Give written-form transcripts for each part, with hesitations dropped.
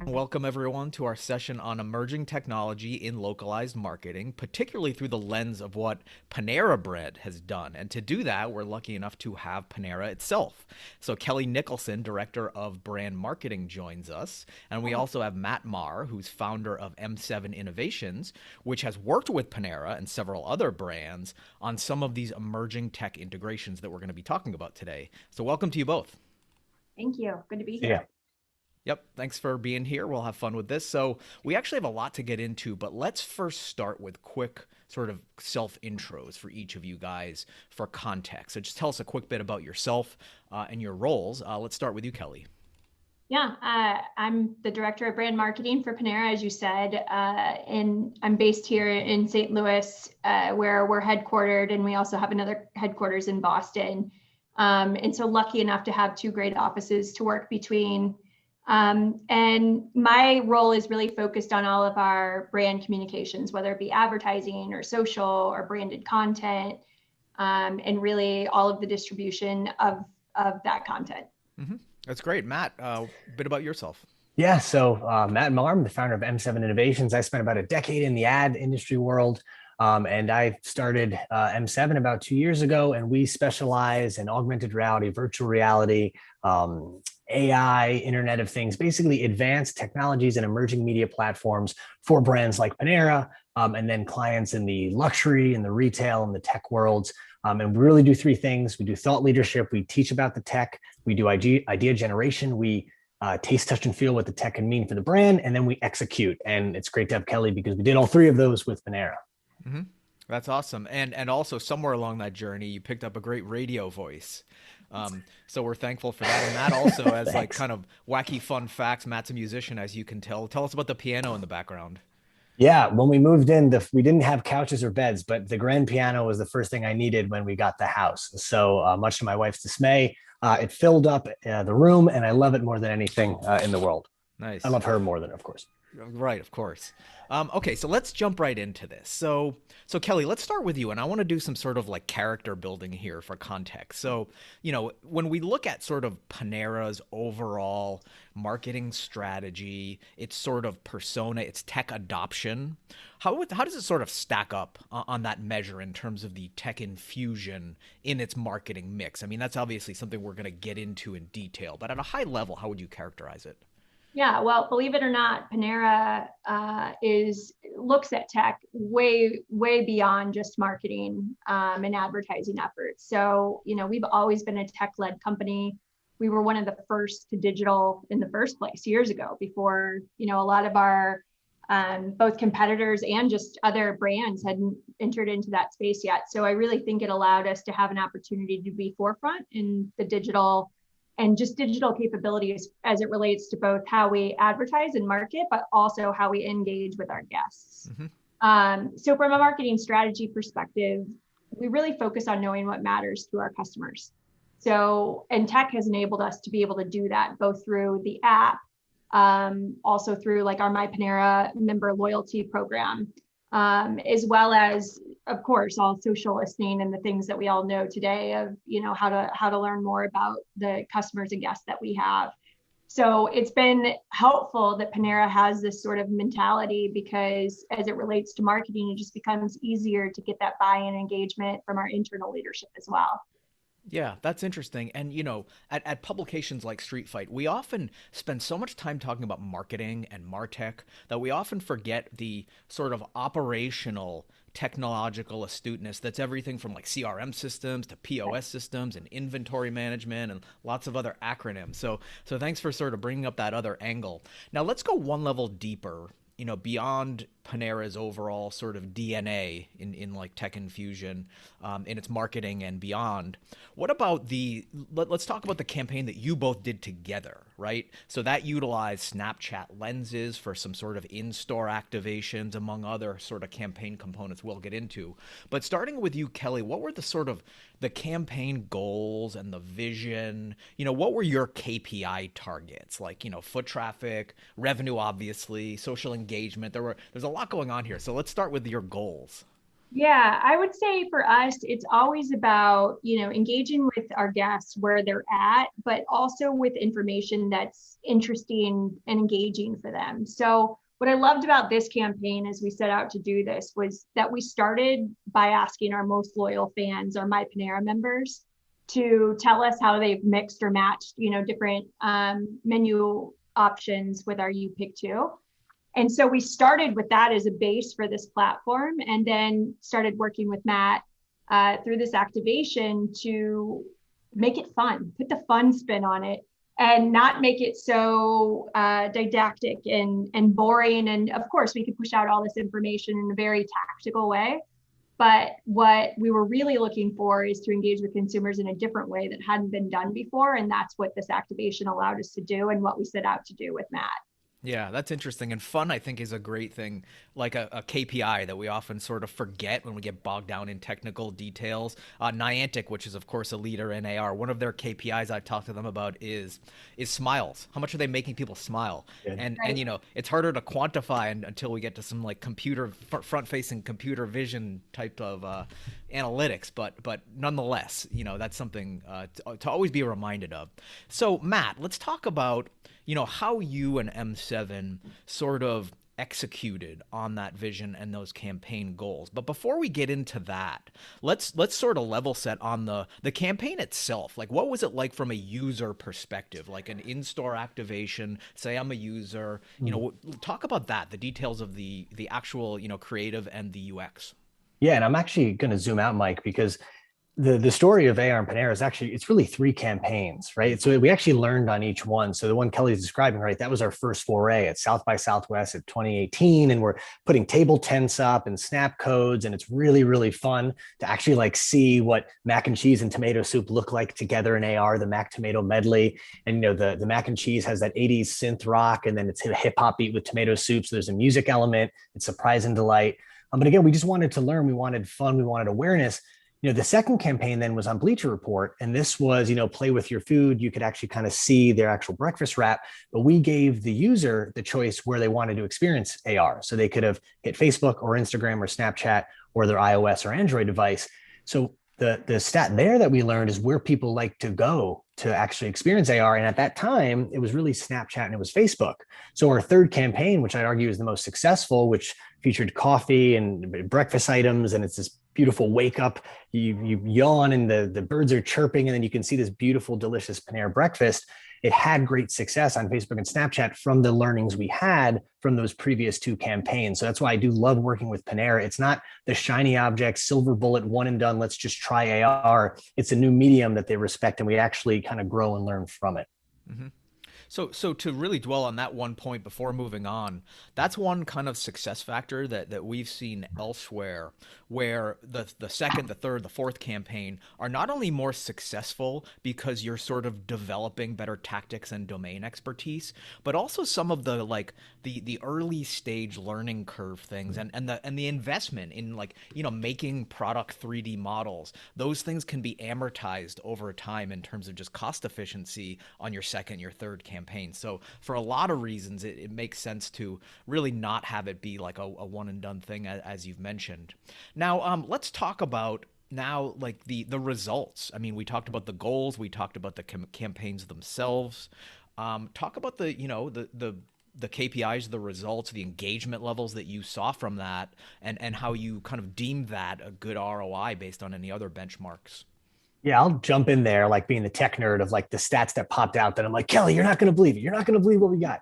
Welcome, everyone, to our session on emerging technology in localized marketing, particularly through the lens of what Panera Bread has done. And to do that, we're lucky enough to have Panera itself. So, Kelly Nicholson, Director of Brand Marketing, joins us. And we also have Matt Marr, who's founder of M7 Innovations, which has worked with Panera and several other brands on some of these emerging tech integrations that we're going to be talking about today. So, welcome to you both. Thank you. Good to be Yeah. here. Yep, thanks for being here. We'll have fun with this. So, we actually have a lot to get into, but let's first start with quick sort of self intros for each of you guys for context. So, just tell us a quick bit about yourself and your roles. Let's start with you, Kelly. Yeah, I'm the director of brand marketing for Panera, as you said, and I'm based here in St. Louis, where we're headquartered, and we also have another headquarters in Boston. And so lucky enough to have two great offices to work between. And my role is really focused on all of our brand communications, whether it be advertising or social or branded content, and really all of the distribution of that content. Hmm. That's great. Matt, a bit about yourself. Yeah. So Matt Marr, I'm the founder of M7 Innovations. I spent about a decade in the ad industry world. And I started M7 about 2 years ago, and we specialize in augmented reality, virtual reality, AI, Internet of Things, basically advanced technologies and emerging media platforms for brands like Panera, and then clients in the luxury and the retail and the tech worlds. And we really do three things. We do thought leadership. We teach about the tech. We do idea generation. We taste, touch, and feel what the tech can mean for the brand. And then we execute. And it's great to have Kelly because we did all three of those with Panera. Hmm. That's awesome. And also somewhere along that journey, you picked up a great radio voice. So we're thankful for that. And Matt also has like Thanks. kind of wacky fun facts. Matt's a musician, as you can tell. Tell us about the piano in the background. Yeah, when we moved in, we didn't have couches or beds, but the grand piano was the first thing I needed when we got the house. So, much to my wife's dismay, it filled up the room, and I love it more than anything in the world. I Nice. love her more than, of course. Right, of course. Okay, so let's jump right into this. So Kelly, let's start with you, and I want to do some sort of like character building here for context. So, when we look at sort of Panera's overall marketing strategy, its sort of persona, its tech adoption, how does it sort of stack up on that measure in terms of the tech infusion in its marketing mix? I mean, that's obviously something we're going to get into in detail, but at a high level, how would you characterize it? Yeah, well, believe it or not, Panera is looks at tech way beyond just marketing and advertising efforts. So, we've always been a tech-led company. We were one of the first to digital in the first place years ago, before a lot of our both competitors and just other brands hadn't entered into that space yet. So I really think it allowed us to have an opportunity to be forefront in the digital and just digital capabilities as it relates to both how we advertise and market, but also how we engage with our guests. Hmm. So from a marketing strategy perspective, we really focus on knowing what matters to our customers. So, and tech has enabled us to be able to do that both through the app, also through like our My Panera member loyalty program, as well as, of course, all social listening and the things that we all know today of how to learn more about the customers and guests that we have. So it's been helpful that Panera has this sort of mentality, because as it relates to marketing, it just becomes easier to get that buy-in engagement from our internal leadership as well. Yeah, that's interesting. And at publications like Street Fight, we often spend so much time talking about marketing and martech that we often forget the sort of operational technological astuteness that's everything from like CRM systems to POS systems and inventory management and lots of other acronyms. So thanks for sort of bringing up that other angle. Now let's go one level deeper, beyond Panera's overall sort of DNA in like tech infusion, in its marketing and beyond. What about let's talk about the campaign that you both did together, right? So that utilized Snapchat lenses for some sort of in-store activations, among other sort of campaign components we'll get into. But starting with you, Kelly, what were the sort of the campaign goals and the vision? What were your KPI targets? Like, foot traffic, revenue, obviously, social engagement. There's a lot going on here. So let's start with your goals. Yeah, I would say for us, it's always about, engaging with our guests where they're at, but also with information that's interesting and engaging for them. So, what I loved about this campaign as we set out to do this was that we started by asking our most loyal fans, our My Panera members, to tell us how they've mixed or matched, different menu options with our You Pick Two. And so we started with that as a base for this platform, and then started working with Matt through this activation to make it fun, put the fun spin on it, and not make it so didactic and boring. And of course, we could push out all this information in a very tactical way. But what we were really looking for is to engage with consumers in a different way that hadn't been done before. And that's what this activation allowed us to do, and what we set out to do with Matt. Yeah, that's interesting. And fun, I think, is a great thing, like a KPI that we often sort of forget when we get bogged down in technical details. Niantic, which is, of course, a leader in AR, one of their KPIs I've talked to them about is smiles. How much are they making people smile? Good. And it's harder to quantify until we get to some like front-facing computer vision type of analytics. But nonetheless, that's something to always be reminded of. So, Matt, let's talk about how you and M7 sort of executed on that vision and those campaign goals. But before we get into that, let's sort of level set on the campaign itself. Like, what was it like from a user perspective, like an in-store activation? Say I'm a user, talk about that, the details of the actual, creative and the UX. Yeah, and I'm actually going to zoom out, Mike, because the story of AR and Panera is actually, it's really three campaigns, right? So we actually learned on each one. So the one Kelly's describing, right, that was our first foray at South by Southwest at 2018. And we're putting table tents up and snap codes. And it's really, really fun to actually like see what mac and cheese and tomato soup look like together in AR, the Mac Tomato medley. And, the mac and cheese has that 80s synth rock, and then it's a hip hop beat with tomato soup. So there's a music element, it's surprise and delight. But again, we just wanted to learn, we wanted fun, we wanted awareness. The second campaign then was on Bleacher Report, and this was, play with your food. You could actually kind of see their actual breakfast wrap, but we gave the user the choice where they wanted to experience AR. So they could have hit Facebook or Instagram or Snapchat or their iOS or Android device. So the stat there that we learned is where people like to go to actually experience AR. And at that time, it was really Snapchat and it was Facebook. So our third campaign, which I'd argue is the most successful, which featured coffee and breakfast items, and it's this beautiful wake up, you yawn and the birds are chirping, and then you can see this beautiful, delicious Panera breakfast. It had great success on Facebook and Snapchat from the learnings we had from those previous two campaigns. So that's why I do love working with Panera. It's not the shiny object, silver bullet, one and done, let's just try AR. It's a new medium that they respect, and we actually kind of grow and learn from it. Mm-hmm. So to really dwell on that one point before moving on, that's one kind of success factor that we've seen elsewhere, where the second, the third, the fourth campaign are not only more successful because you're sort of developing better tactics and domain expertise, but also some of the like the early stage learning curve things and the investment in like, making product 3D models. Those things can be amortized over time in terms of just cost efficiency on your second, your third campaign. So for a lot of reasons, it makes sense to really not have it be like a one and done thing, as you've mentioned. Now, let's talk about like the results. I mean, we talked about the goals, we talked about the campaigns themselves. Talk about the KPIs, the results, the engagement levels that you saw from that, and how you kind of deemed that a good ROI based on any other benchmarks. Yeah, I'll jump in there, like being the tech nerd of like the stats that popped out that I'm like, Kelly, you're not going to believe it. You're not going to believe what we got.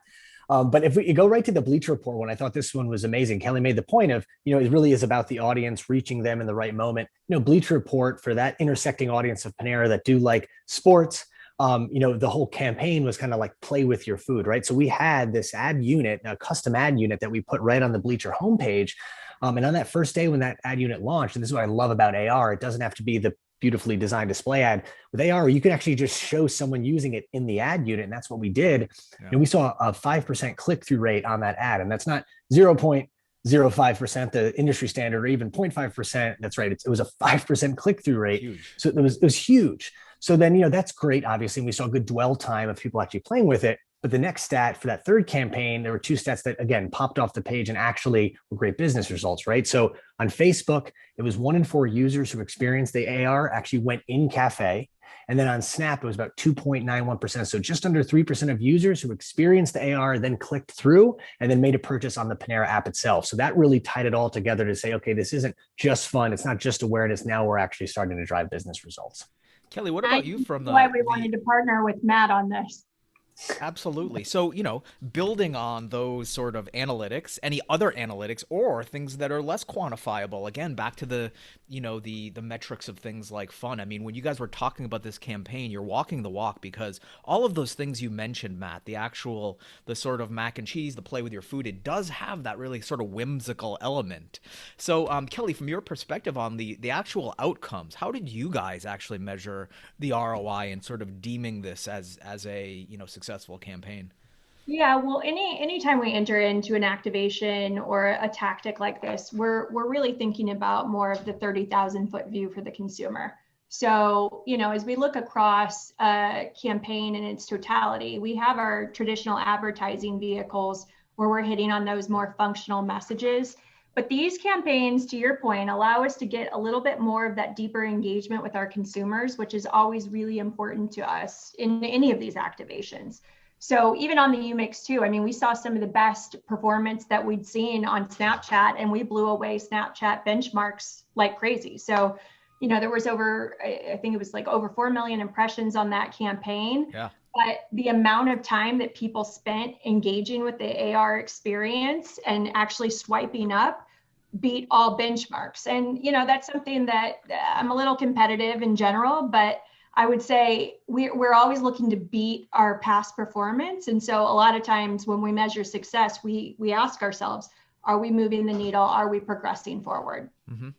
But if we go right to the Bleacher Report one, I thought this one was amazing. Kelly made the point of, it really is about the audience, reaching them in the right moment. Bleacher Report, for that intersecting audience of Panera that do like sports, the whole campaign was kind of like play with your food, right? So we had this ad unit, a custom ad unit that we put right on the Bleacher homepage. And on that first day when that ad unit launched, and this is what I love about AR, it doesn't have to be the beautifully designed display ad. With AR, you can actually just show someone using it in the ad unit. And that's what we did. Yeah. And we saw a 5% click-through rate on that ad. And that's not 0.05%, the industry standard, or even 0.5%. That's right. It was a 5% click-through rate. Huge. So it was huge. So then, that's great, obviously. And we saw good dwell time of people actually playing with it. But the next stat for that third campaign, there were two stats that, again, popped off the page and actually were great business results, right? So on Facebook, it was 1 in 4 users who experienced the AR actually went in cafe. And then on Snap, it was about 2.91%. So just under 3% of users who experienced the AR then clicked through and then made a purchase on the Panera app itself. So that really tied it all together to say, okay, this isn't just fun. It's not just awareness. Now we're actually starting to drive business results. Kelly, what I about you think from that's why we the wanted to partner with Matt on this. Absolutely. So, building on those sort of analytics, any other analytics or things that are less quantifiable, again, back to the metrics of things like fun. I mean, when you guys were talking about this campaign, you're walking the walk because all of those things you mentioned, Matt, the sort of mac and cheese, the play with your food, it does have that really sort of whimsical element. So, Kelly, from your perspective on the actual outcomes, how did you guys actually measure the ROI and sort of deeming this as a, successful campaign? Yeah, well, anytime we enter into an activation or a tactic like this, we're really thinking about more of the 30,000 foot view for the consumer. So, as we look across a campaign in its totality, we have our traditional advertising vehicles where we're hitting on those more functional messages. But these campaigns, to your point, allow us to get a little bit more of that deeper engagement with our consumers, which is always really important to us in any of these activations. So even on the UMix too, I mean, we saw some of the best performance that we'd seen on Snapchat, and we blew away Snapchat benchmarks like crazy. So, there was I think it was like over 4 million impressions on that campaign. Yeah. But the amount of time that people spent engaging with the AR experience and actually swiping up beat all benchmarks. And, that's something that I'm a little competitive in general, but I would say we're always looking to beat our past performance. And so a lot of times when we measure success, we ask ourselves, are we moving the needle? Are we progressing forward? Mm-hmm.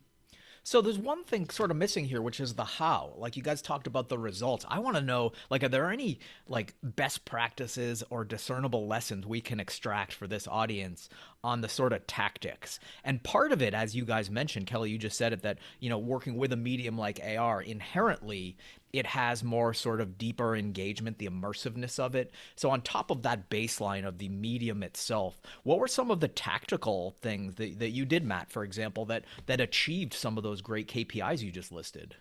So there's one thing sort of missing here, which is the how. Like you guys talked about the results. I want to know, like, are there any like best practices or discernible lessons we can extract for this audience on the sort of tactics? And part of it, as you guys mentioned, Kelly, you just said it, that, working with a medium like AR inherently, it has more sort of deeper engagement, the immersiveness of it. So on top of that baseline of the medium itself, what were some of the tactical things that you did, Matt, for example, that achieved some of those great KPIs you just listed?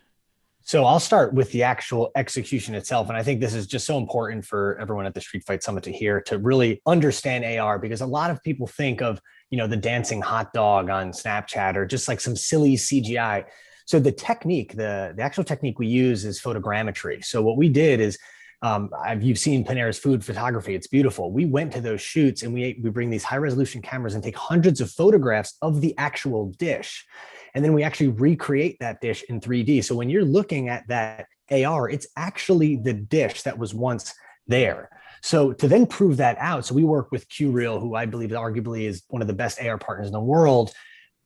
So I'll start with the actual execution itself. And I think this is just so important for everyone at the Street Fight Summit to hear, to really understand AR, because a lot of people think of, the dancing hot dog on Snapchat or just like some silly CGI. So the technique, the actual technique we use is photogrammetry. So what we did is, you've seen Panera's food photography. It's beautiful. We went to those shoots and we bring these high resolution cameras and take hundreds of photographs of the actual dish. And then we actually recreate that dish in 3D. So when you're looking at that AR, it's actually the dish that was once there. So to then prove that out, so we work with QReal, who I believe arguably is one of the best AR partners in the world.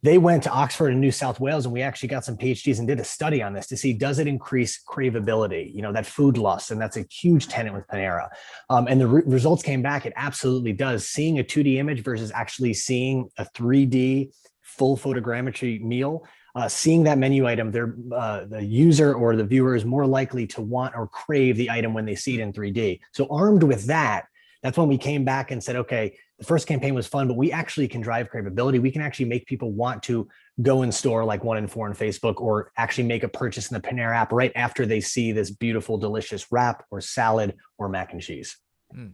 They went to Oxford and New South Wales, and we actually got some PhDs and did a study on this to see, does it increase craveability, that food lust? And that's a huge tenet with Panera. And the results came back. It absolutely does. Seeing a 2D image versus actually seeing a 3D full photogrammetry meal, seeing that menu item, the user or the viewer is more likely to want or crave the item when they see it in 3D. So armed with that, that's when we came back and said, okay, the first campaign was fun, but we actually can drive craveability. We can actually make people want to go in store like 1 in 4 on Facebook, or actually make a purchase in the Panera app right after they see this beautiful, delicious wrap or salad or mac and cheese. Mm.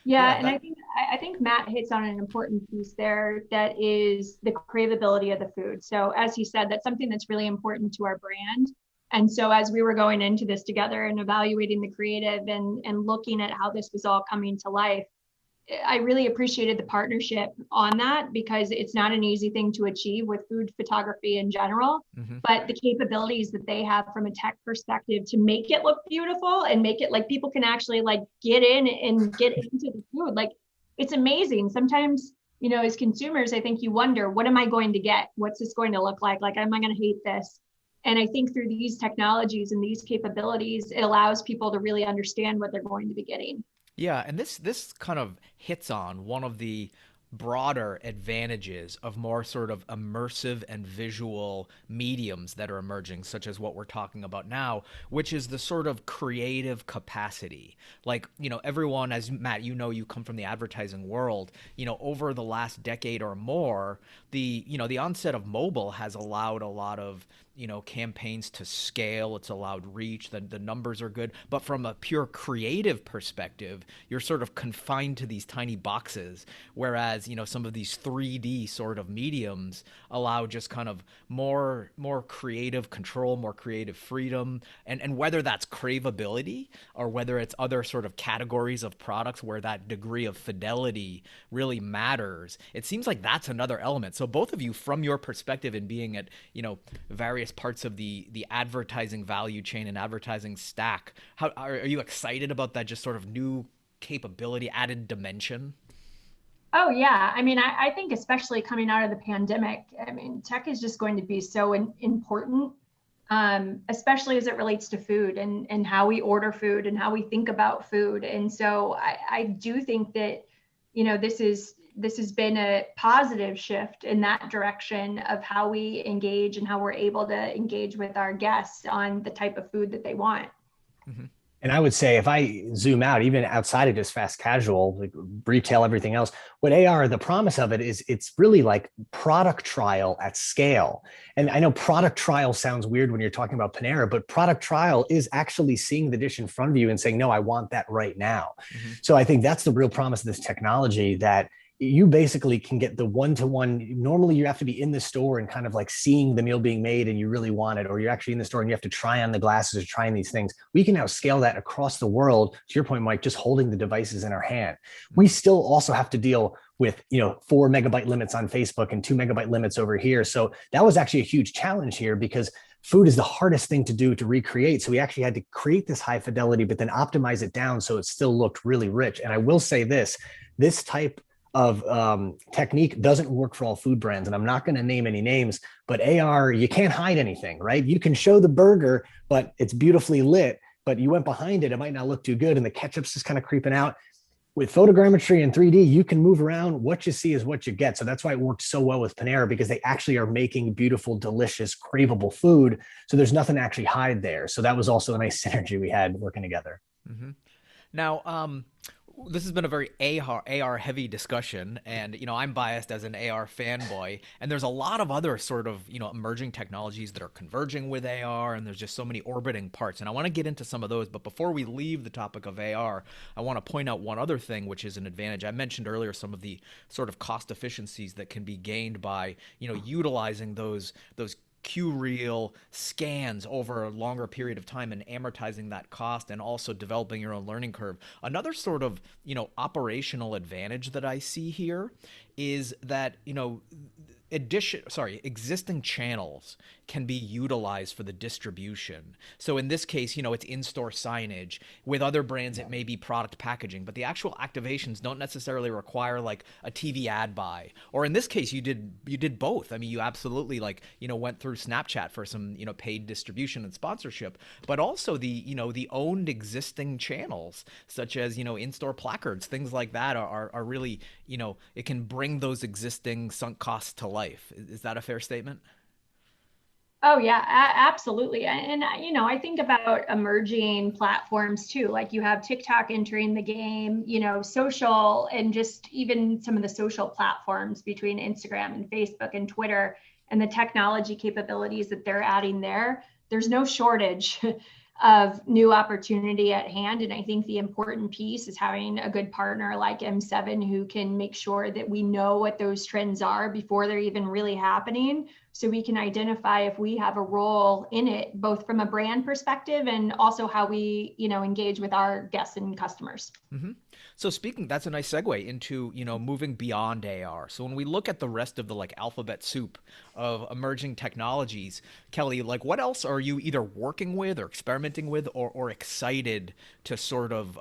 Yeah, and I think Matt hits on an important piece there, that is the craveability of the food. So as he said, that's something that's really important to our brand. And so as we were going into this together and evaluating the creative and looking at how this was all coming to life, I really appreciated the partnership on that, because it's not an easy thing to achieve with food photography in general, but the capabilities that they have from a tech perspective to make it look beautiful and make it like people can actually like get in and get into the food. Like, it's amazing. Sometimes, as consumers, I think you wonder, what am I going to get? What's this going to look like? Like, am I going to hate this? And I think through these technologies and these capabilities, it allows people to really understand what they're going to be getting. Yeah, and this kind of hits on one of the broader advantages of more sort of immersive and visual mediums that are emerging, such as what we're talking about now, which is the sort of creative capacity. Like, everyone, as Matt, you come from the advertising world, over the last decade or more, the onset of mobile has allowed a lot of campaigns to scale. It's allowed reach. The numbers are good. But from a pure creative perspective, you're sort of confined to these tiny boxes. Whereas, some of these 3D sort of mediums allow just kind of more creative control, more creative freedom. And whether that's craveability or whether it's other sort of categories of products where that degree of fidelity really matters, it seems like that's another element. So both of you, from your perspective in being at, various parts of the advertising value chain and advertising stack, how are you excited about that just sort of new capability, added dimension? Oh yeah. I mean, I think especially coming out of the pandemic, I mean, tech is just going to be so important, especially as it relates to food and how we order food and how we think about food. And so I do think that, this has been a positive shift in that direction of how we engage and how we're able to engage with our guests on the type of food that they want. Mm-hmm. And I would say if I zoom out, even outside of just fast casual, like retail, everything else, what AR, the promise of it is it's really like product trial at scale. And I know product trial sounds weird when you're talking about Panera, but product trial is actually seeing the dish in front of you and saying, no, I want that right now. Mm-hmm. So I think that's the real promise of this technology, that you basically can get the one-to-one. Normally you have to be in the store and kind of like seeing the meal being made and you really want it, or you're actually in the store and you have to try on the glasses or trying these things. We can now scale that across the world, to your point, Mike, just holding the devices in our hand. We still also have to deal with 4 megabyte limits on Facebook and 2 megabyte limits over here. So that was actually a huge challenge here, because food is the hardest thing to do to recreate. So we actually had to create this high fidelity, but then optimize it down so it still looked really rich. And I will say this type of technique doesn't work for all food brands. And I'm not going to name any names, but AR, you can't hide anything, right? You can show the burger, but it's beautifully lit, but you went behind it, it might not look too good. And the ketchup's just kind of creeping out. With photogrammetry and 3D, you can move around. What you see is what you get. So that's why it worked so well with Panera, because they actually are making beautiful, delicious, craveable food. So there's nothing to actually hide there. So that was also a nice synergy we had working together. Mm-hmm. Now, this has been a very AR heavy discussion, and I'm biased as an AR fanboy, and there's a lot of other sort of emerging technologies that are converging with AR, and there's just so many orbiting parts, and I want to get into some of those. But before we leave the topic of AR, I want to point out one other thing, which is an advantage. I mentioned earlier some of the sort of cost efficiencies that can be gained by utilizing those Q-reel scans over a longer period of time and amortizing that cost, and also developing your own learning curve. Another sort of, operational advantage that I see here is that, existing channels can be utilized for the distribution. So in this case, it's in-store signage. With other brands, it may be product packaging, but the actual activations don't necessarily require like a TV ad buy. Or in this case, you did both. I mean, you absolutely went through Snapchat for some, paid distribution and sponsorship, but also the owned existing channels, such as, in-store placards, things like that are really, it can bring those existing sunk costs to life. Is that a fair statement? Oh yeah, absolutely. And I think about emerging platforms too. Like you have TikTok entering the game, social, and just even some of the social platforms between Instagram and Facebook and Twitter, and the technology capabilities that they're adding there. There's no shortage of new opportunity at hand. And I think the important piece is having a good partner like M7 who can make sure that we know what those trends are before they're even really happening. So we can identify if we have a role in it, both from a brand perspective and also how we, engage with our guests and customers. Mm-hmm. So that's a nice segue into, moving beyond AR. So when we look at the rest of the alphabet soup of emerging technologies, Kelly, what else are you either working with or experimenting with or excited to sort of,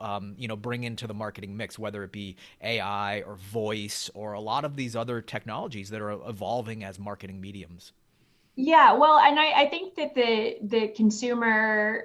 bring into the marketing mix, whether it be AI or voice or a lot of these other technologies that are evolving as marketing mediums? Yeah, well, and I think that the consumer,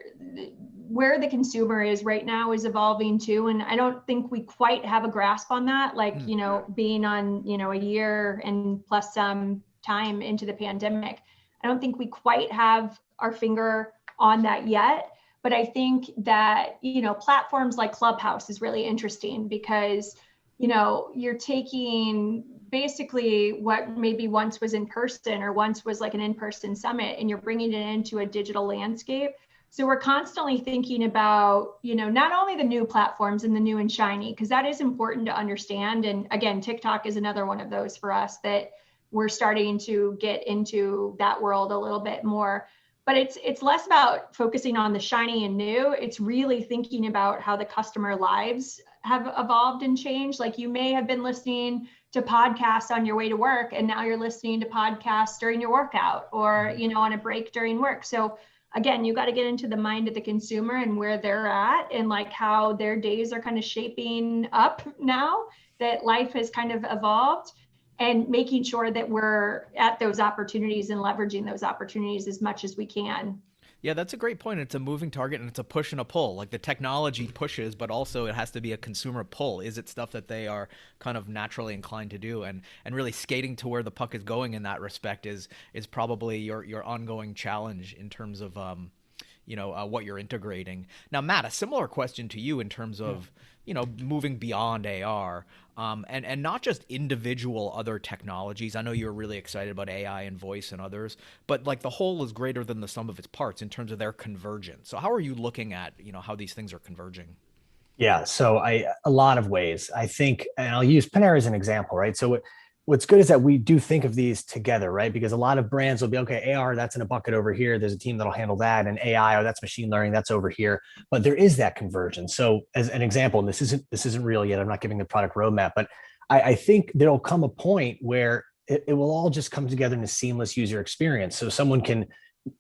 where the consumer is right now is evolving too. And I don't think we quite have a grasp on that. Like, Hmm. being on, a year and plus some time into the pandemic, I don't think we quite have our finger on that yet. But I think that, platforms like Clubhouse is really interesting because, you're taking basically what maybe once was in person or once was like an in-person summit, and you're bringing it into a digital landscape. So we're constantly thinking about, not only the new platforms and the new and shiny, because that is important to understand. And again, TikTok is another one of those for us that we're starting to get into that world a little bit more. But it's less about focusing on the shiny and new. It's really thinking about how the customer lives have evolved and changed. Like, you may have been listening to podcasts on your way to work, and now you're listening to podcasts during your workout, or Hmm. on a break during work. So again, you got to get into the mind of the consumer and where they're at, and like how their days are kind of shaping up now that life has kind of evolved, and making sure that we're at those opportunities and leveraging those opportunities as much as we can. Yeah, that's a great point. It's a moving target and it's a push and a pull. Like the technology pushes, but also it has to be a consumer pull. Is it stuff that they are kind of naturally inclined to do? And really skating to where the puck is going in that respect is probably your ongoing challenge in terms of what you're integrating. Now, Matt, a similar question to you in terms Yeah. of moving beyond AR, and not just individual other technologies. I know you're really excited about AI and voice and others, but like the whole is greater than the sum of its parts in terms of their convergence. So how are you looking at how these things are converging? Yeah, so a lot of ways. I think, and I'll use Panera as an example, right? So what's good is that we do think of these together, right? Because a lot of brands will be, okay, AR, that's in a bucket over here. There's a team that'll handle that, and AI, oh, that's machine learning, that's over here. But there is that convergence. So as an example, and this isn't real yet. I'm not giving the product roadmap, but I think there'll come a point where it will all just come together in a seamless user experience. So someone can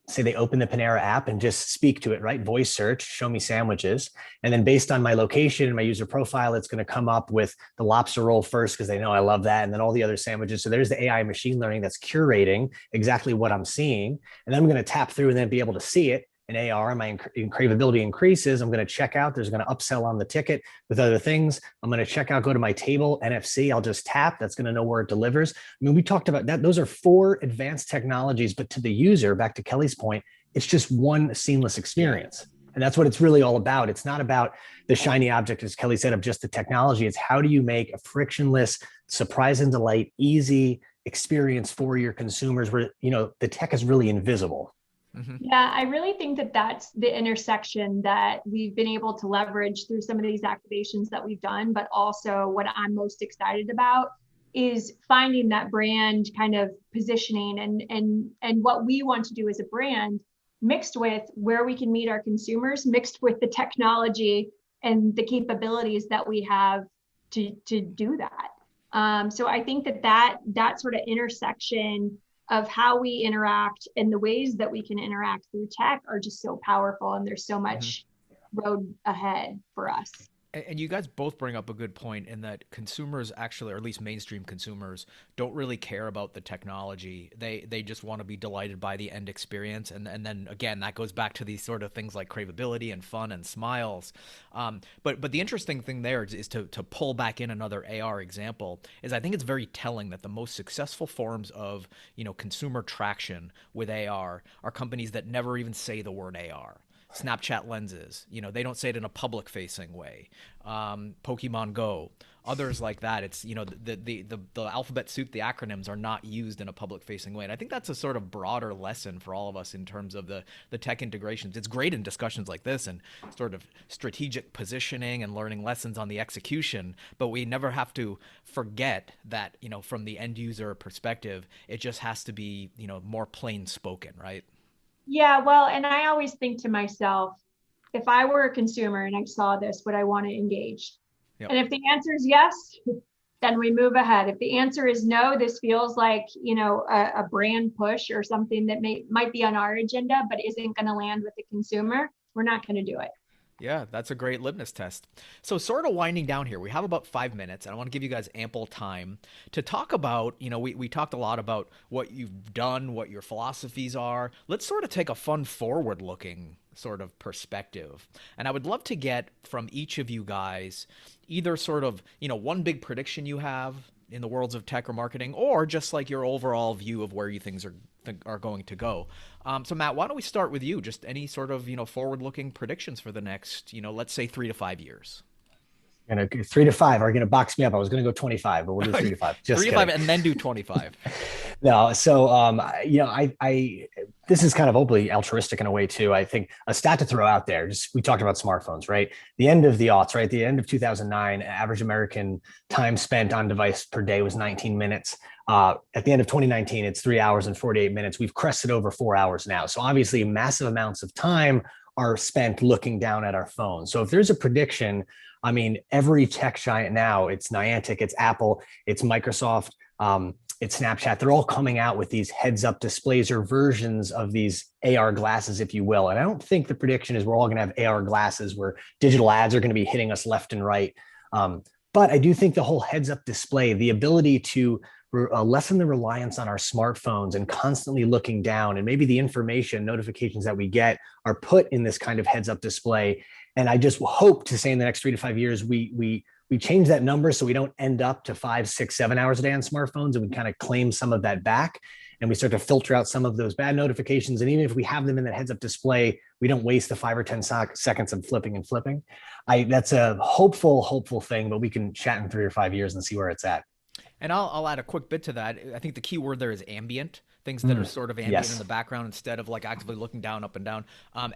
say they open the Panera app and just speak to it, right? Voice search, show me sandwiches. And then based on my location and my user profile, it's going to come up with the lobster roll first because they know I love that. And then all the other sandwiches. So there's the AI machine learning that's curating exactly what I'm seeing. And then I'm going to tap through and then be able to see it in AR. My craveability increases. I'm going to check out. There's going to upsell on the ticket with other things. I'm going to check out, go to my table, NFC. I'll just tap. That's going to know where it delivers. I mean, we talked about that. Those are four advanced technologies, but to the user, back to Kelly's point, it's just one seamless Yeah. experience. And that's what it's really all about. It's not about the shiny object, as Kelly said, of just the technology. It's how do you make a frictionless, surprise and delight, easy experience for your consumers where, the tech is really invisible. Hmm. Yeah, I really think that that's the intersection that we've been able to leverage through some of these activations that we've done. But also, what I'm most excited about is finding that brand kind of positioning, and what we want to do as a brand, mixed with where we can meet our consumers, mixed with the technology and the capabilities that we have to do that. So I think that sort of intersection of how we interact and the ways that we can interact through tech are just so powerful, and there's so Hmm. much road ahead for us. And you guys both bring up a good point in that consumers actually, or at least mainstream consumers, don't really care about the technology. They just want to be delighted by the end experience. And then again, that goes back to these sort of things like craveability and fun and smiles. But the interesting thing there is to pull back in another AR example is I think it's very telling that the most successful forms of consumer traction with AR are companies that never even say the word AR. Snapchat lenses. They don't say it in a public facing way. Pokemon Go, others like that. It's the alphabet soup, the acronyms are not used in a public facing way. And I think that's a sort of broader lesson for all of us in terms of the tech integrations. It's great in discussions like this and sort of strategic positioning and learning lessons on the execution, but we never have to forget that from the end user perspective, it just has to be more plain spoken, right? Yeah, well, and I always think to myself, if I were a consumer and I saw this, would I want to engage? Yep. And if the answer is yes, then we move ahead. If the answer is no, this feels like, a brand push or something that might be on our agenda, but isn't going to land with the consumer, we're not going to do it. Yeah, that's a great litmus test. So, sort of winding down here, we have about 5 minutes, and I want to give you guys ample time to talk about, we talked a lot about what you've done, what your philosophies are. Let's sort of take a fun forward looking sort of perspective. And I would love to get from each of you guys either sort of, one big prediction you have in the worlds of tech or marketing, or just like your overall view of where you things are going to go. So Matt, why don't we start with you? Just any sort of forward-looking predictions for the next let's say 3 to 5 years. 3 to 5 are gonna box me up. I was gonna go 25, but we'll do 3 to 5. Just 3 to 5, kidding. and then do 25. No, so I this is kind of overly altruistic in a way too. I think a stat to throw out there. Just we talked about smartphones, right? The end of the aughts, right? The end of 2009, average American time spent on device per day was 19 minutes. At the end of 2019, it's 3 hours and 48 minutes. We've crested over 4 hours now. So obviously, massive amounts of time are spent looking down at our phones. So if there's a prediction, I mean, every tech giant now, it's Niantic, it's Apple, it's Microsoft, it's Snapchat. They're all coming out with these heads-up displays or versions of these AR glasses, if you will. And I don't think the prediction is we're all going to have AR glasses where digital ads are going to be hitting us left and right. But I do think the whole heads-up display, the ability to lessen the reliance on our smartphones and constantly looking down, and maybe the information notifications that we get are put in this kind of heads-up display. And I just hope to say in the next 3 to 5 years, we change that number so we don't end up to 5, 6, 7 hours a day on smartphones, and we kind of claim some of that back, and we start to filter out some of those bad notifications. And even if we have them in that heads up display, we don't waste the 5 or 10 seconds of flipping and flipping. That's a hopeful thing, but we can chat in 3 or 5 years and see where it's at. And I'll add a quick bit to that. I think the key word there is ambient. Things that are sort of ambient in the background instead of like actively looking down, up and down.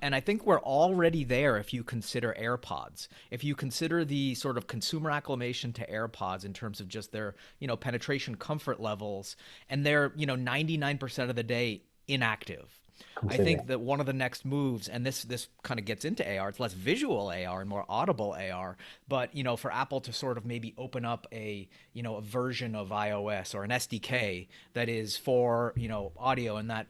And I think we're already there if you consider AirPods. If you consider the sort of consumer acclamation to AirPods in terms of just their, penetration comfort levels, and they're, 99% of the day inactive. Completely. I think that one of the next moves, and this kind of gets into AR, it's less visual AR and more audible AR, but for Apple to sort of maybe open up a version of iOS or an SDK that is for audio, and that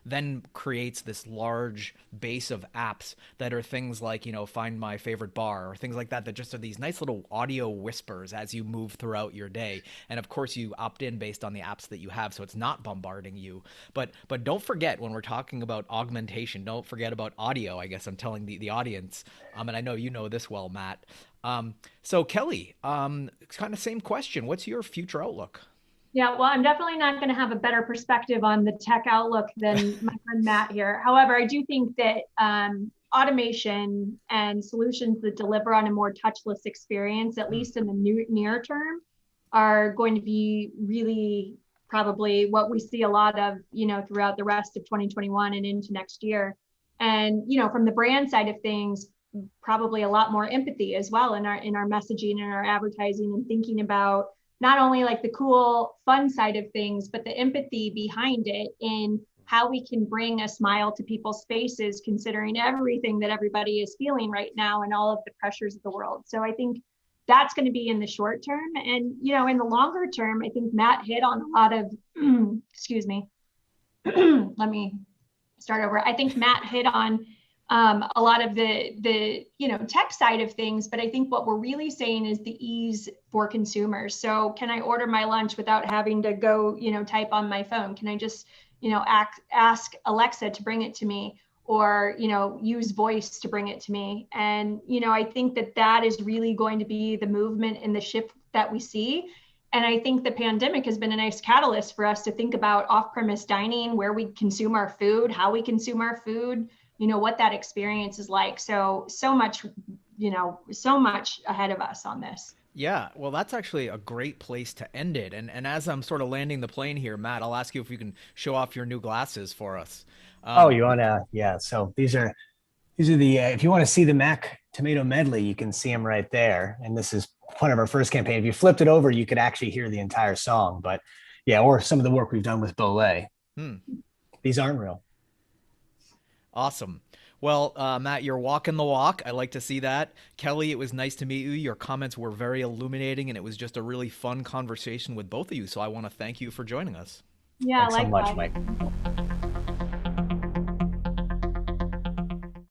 then creates this large base of apps that are things like find my favorite bar or things like that just are these nice little audio whispers as you move throughout your day. And of course you opt in based on the apps that you have, so it's not bombarding you. But don't forget, when we're talking about augmentation, don't forget about audio. I guess I'm telling the audience, and I know you know this well, Matt. So Kelly, kind of same question. What's your future outlook? Yeah, well, I'm definitely not going to have a better perspective on the tech outlook than my friend Matt here. However, I do think that automation and solutions that deliver on a more touchless experience, at least in the near term, are going to be really probably what we see a lot of, throughout the rest of 2021 and into next year. And, from the brand side of things, probably a lot more empathy as well in our messaging and our advertising, and thinking about not only like the cool, fun side of things, but the empathy behind it in how we can bring a smile to people's faces, considering everything that everybody is feeling right now and all of the pressures of the world. So I think that's going to be in the short term. And, in the longer term, I think Matt hit on a lot of, excuse me, let me start over. I think Matt hit on a lot of the tech side of things, but I think what we're really saying is the ease for consumers. So can I order my lunch without having to go, type on my phone? Can I just, ask Alexa to bring it to me, or, use voice to bring it to me? And, I think that is really going to be the movement and the shift that we see. And I think the pandemic has been a nice catalyst for us to think about off-premise dining, where we consume our food, how we consume our food, what that experience is like. So much, so much ahead of us on this. Yeah, well, that's actually a great place to end it. And as I'm sort of landing the plane here, Matt, I'll ask you if you can show off your new glasses for us. You want to? Yeah. So these are the if you want to see the Mac Tomato medley, you can see them right there. And this is one of our first campaign. If you flipped it over, you could actually hear the entire song. But yeah, or some of the work we've done with Bolé. These aren't real. Awesome. Well, Matt, you're walking the walk. I like to see that. Kelly, it was nice to meet you. Your comments were very illuminating, and it was just a really fun conversation with both of you. So I want to thank you for joining us. Yeah, Thanks so much, Mike.